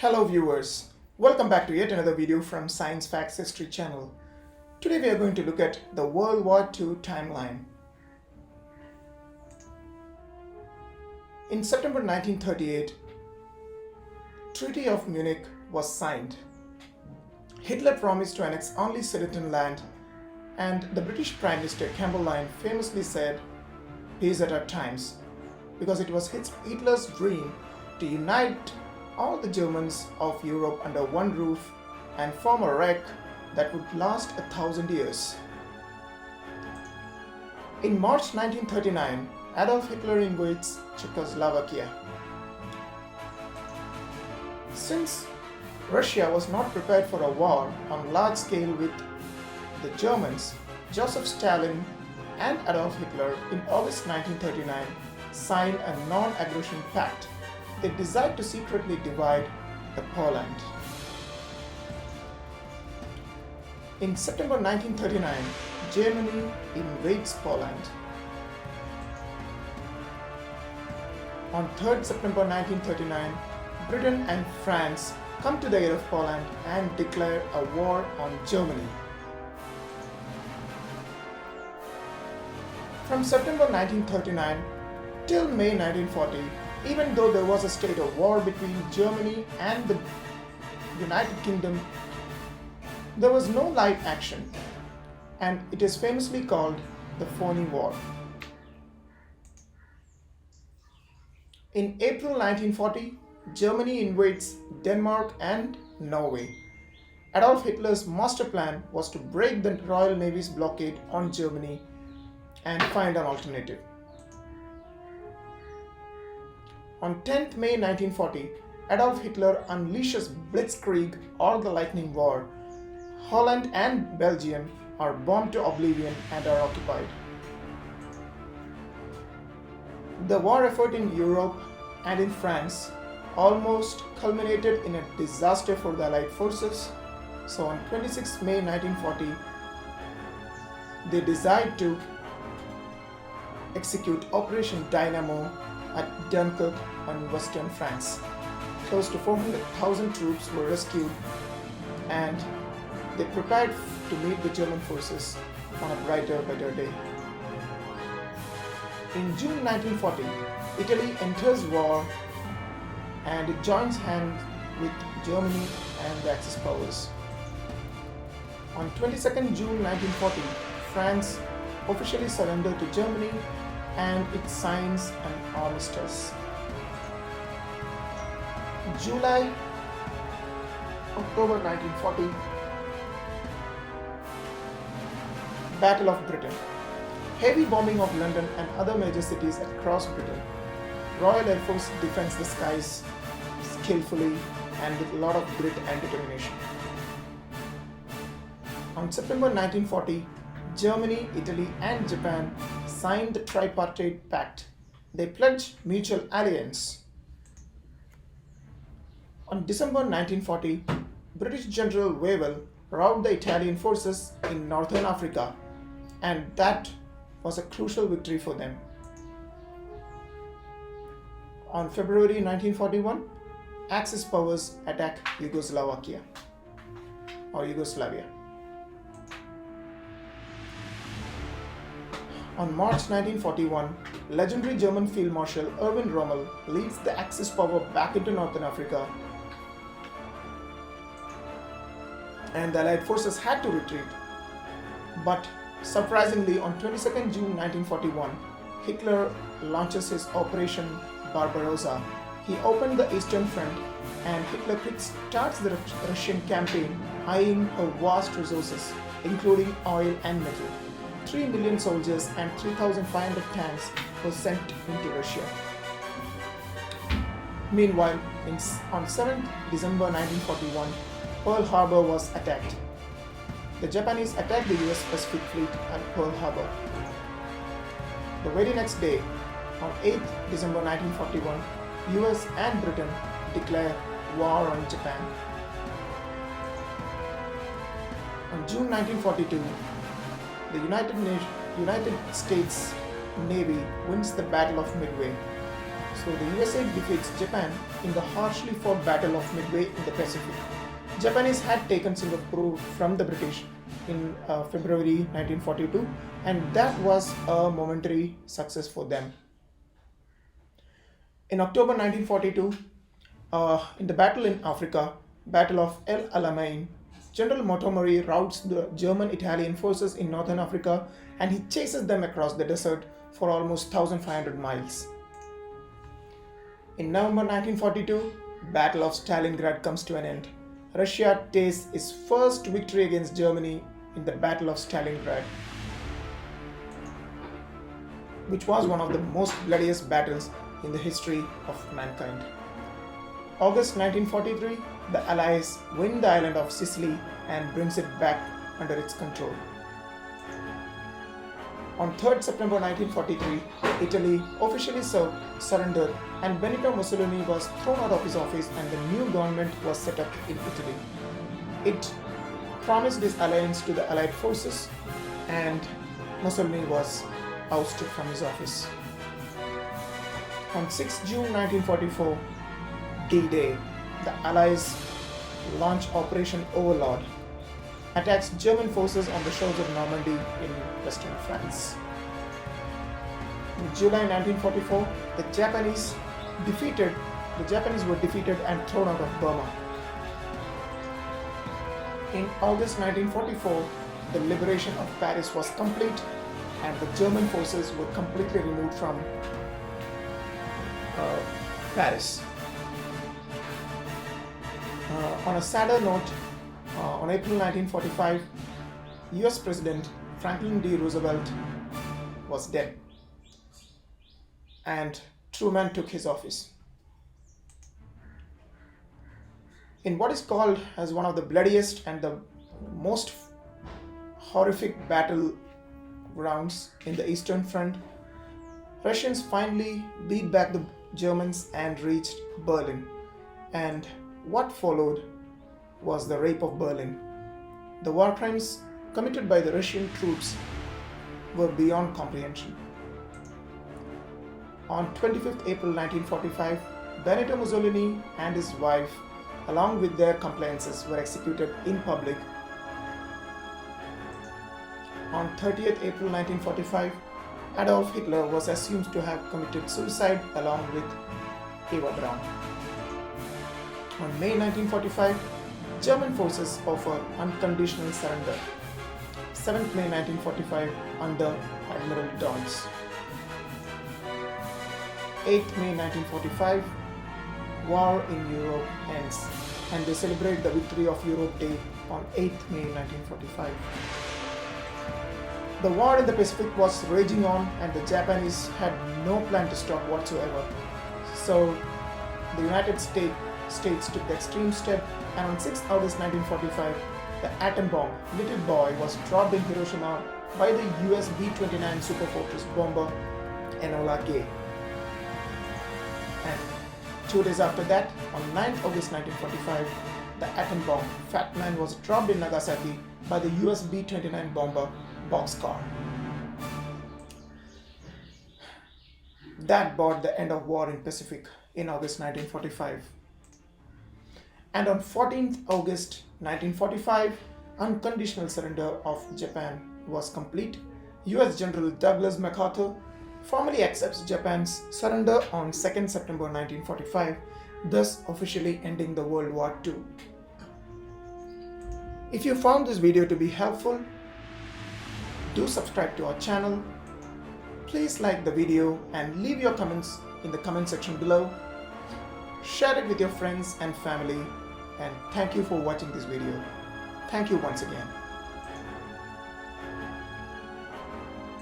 Hello viewers, welcome back to yet another video from Science Facts History channel. Today we are going to look at the World War II timeline. In September 1938, Treaty of Munich was signed. Hitler promised to annex only Sudetenland, and the British Prime Minister Chamberlain famously said, "Peace at our times," because it was Hitler's dream to unite all the Germans of Europe under one roof and form a Reich that would last 1,000 years. In March 1939, Adolf Hitler invades Czechoslovakia. Since Russia was not prepared for a war on large scale with the Germans, Joseph Stalin and Adolf Hitler in August 1939 signed a non-aggression pact. They decided to secretly divide the Poland. In September 1939, Germany invades Poland. On 3rd September 1939, Britain and France come to the aid of Poland and declare a war on Germany. From September 1939 till May 1940, even though there was a state of war between Germany and the United Kingdom, there was no live action, and it is famously called the Phoney War. In April 1940, Germany invades Denmark and Norway. Adolf Hitler's master plan was to break the Royal Navy's blockade on Germany and find an alternative. On 10th May 1940, Adolf Hitler unleashes Blitzkrieg or the Lightning War. Holland and Belgium are bombed to oblivion and are occupied. The war effort in Europe and in France almost culminated in a disaster for the Allied forces. So on 26th May 1940, they decide to execute Operation Dynamo at Dunkirk in western France. Close to 400,000 troops were rescued, and they prepared to meet the German forces on a brighter, better day. In June 1940, Italy enters war and it joins hands with Germany and the Axis powers. On 22nd June 1940, France officially surrendered to Germany and it signs an armistice. October 1940, Battle of Britain. Heavy bombing of London and other major cities across Britain. Royal Air Force defends the skies skillfully and with a lot of grit and determination. On September 1940, Germany, Italy and Japan signed the tripartite pact. They pledged mutual alliance. On December 1940, British General Wavell routed the Italian forces in northern Africa, and that was a crucial victory for them. On February 1941, Axis powers attack Yugoslavia. On March 1941, legendary German Field Marshal Erwin Rommel leads the Axis power back into northern Africa, and the Allied forces had to retreat. But surprisingly, on 22nd June 1941, Hitler launches his Operation Barbarossa. He opened the Eastern Front, and Hitler starts the Russian campaign, eyeing her vast resources, including oil and metal. 3 million soldiers and 3,500 tanks were sent into Russia. Meanwhile, on 7th December 1941, Pearl Harbor was attacked. The Japanese attacked the US Pacific Fleet at Pearl Harbor. The very next day, on 8th December 1941, US and Britain declare war on Japan. On June 1942, the United States Navy wins the Battle of Midway. So the USA defeats Japan in the harshly fought Battle of Midway in the Pacific. Japanese had taken Singapore from the British in February 1942, and that was a momentary success for them. In October 1942, in the battle in Africa, Battle of El Alamein, General Montgomery routs the German-Italian forces in northern Africa and he chases them across the desert for almost 1,500 miles. In November 1942, Battle of Stalingrad comes to an end. Russia tastes its first victory against Germany in the Battle of Stalingrad, which was one of the most bloodiest battles in the history of mankind. August 1943, the Allies win the island of Sicily and brings it back under its control. On 3rd September 1943, Italy officially surrendered and Benito Mussolini was thrown out of his office and the new government was set up in Italy. It promised this alliance to the Allied forces and Mussolini was ousted from his office. On 6 June 1944, D-Day, the Allies launch Operation Overlord, attacks German forces on the shores of Normandy in western France. In July 1944, the Japanese were defeated and thrown out of Burma. In August 1944, the liberation of Paris was complete and the German forces were completely removed from Paris. On a sadder note, on April 1945, US President Franklin D. Roosevelt was dead and Truman took his office. In what is called as one of the bloodiest and the most horrific battlegrounds in the Eastern Front, Russians finally beat back the Germans and reached Berlin. And what followed was the rape of Berlin. The war crimes committed by the Russian troops were beyond comprehension. On 25th April 1945, Benito Mussolini and his wife, along with their accomplices, were executed in public. On 30th April 1945, Adolf Hitler was assumed to have committed suicide along with Eva Braun. On May 1945, German forces offer unconditional surrender. 7th May 1945 under Admiral Dawes. 8th May 1945, war in Europe ends and they celebrate the victory of Europe Day on 8th May 1945. The war in the Pacific was raging on and the Japanese had no plan to stop whatsoever. So the United States took the extreme step and on 6th August 1945, the atom bomb, Little Boy, was dropped in Hiroshima by the US B-29 Superfortress bomber Enola Gay. And 2 days after that, on 9th August 1945, the atom bomb Fat Man was dropped in Nagasaki by the US B-29 bomber Boxcar. That brought the end of war in Pacific in August 1945. And on 14th August 1945, unconditional surrender of Japan was complete. US General Douglas MacArthur formally accepts Japan's surrender on 2nd September 1945, thus officially ending the World War II. If you found this video to be helpful, do subscribe to our channel. Please like the video and leave your comments in the comment section below. Share it with your friends and family. And thank you for watching this video. Thank you once again.